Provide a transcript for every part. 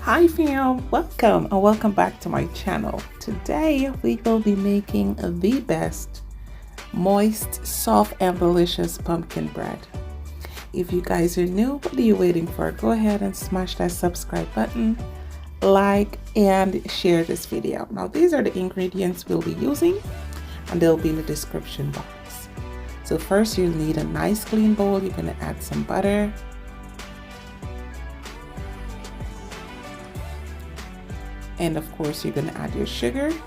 Hi fam, welcome and welcome back to my channel. Today we will be making the best moist, soft and delicious pumpkin bread. If you guys are new, what are you waiting for? Go ahead and smash that subscribe button, like and share this video. Now these are the ingredients we'll be using and they'll be in the description box. So first you'll need a nice clean bowl. You're going to add some butter. And of course, you're going to add your sugar. You're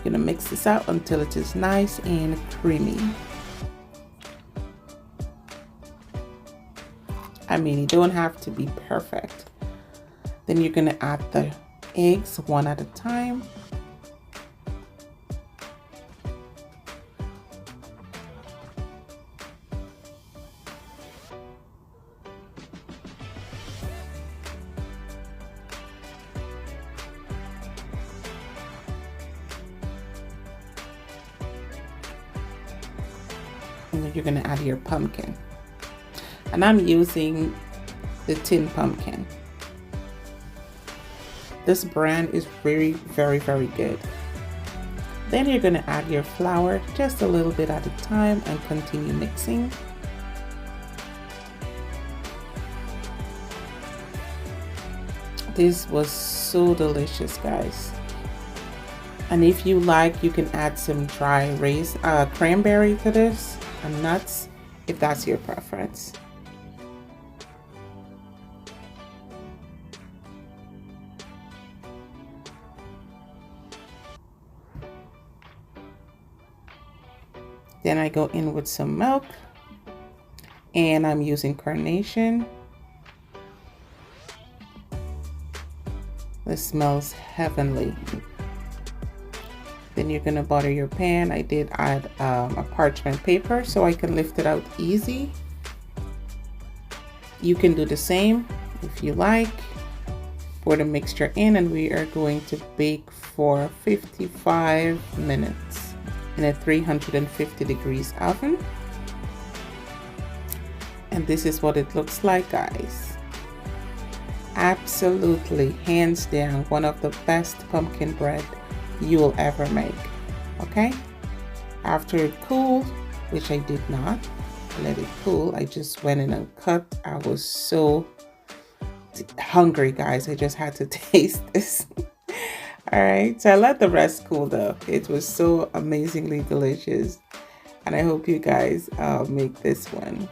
going to mix this out until it is nice and creamy. I mean, you don't have to be perfect. Then you're going to add the eggs one at a time. And then you're going to add your pumpkin. And I'm using the tin pumpkin. This brand is very good. Then you're going to add your flour just a little bit at a time and continue mixing. This was so delicious, guys. And if you like, you can add some dry cranberry to this and nuts if that's your preference. Then I go in with some milk and I'm using carnation. This smells heavenly. Then you're gonna butter your pan. I did add a parchment paper so I can lift it out easy. You can do the same if you like. Pour the mixture in and we are going to bake for 55 minutes in a 350 degrees oven. And this is what it looks like, guys. Absolutely, hands down, one of the best pumpkin bread you will ever make. Okay, after it cooled, which I did not let it cool, I just went in and cut. I was so hungry, guys. I just had to taste this. All right, so I let the rest cool though. It was so amazingly delicious and I hope you guys make this one.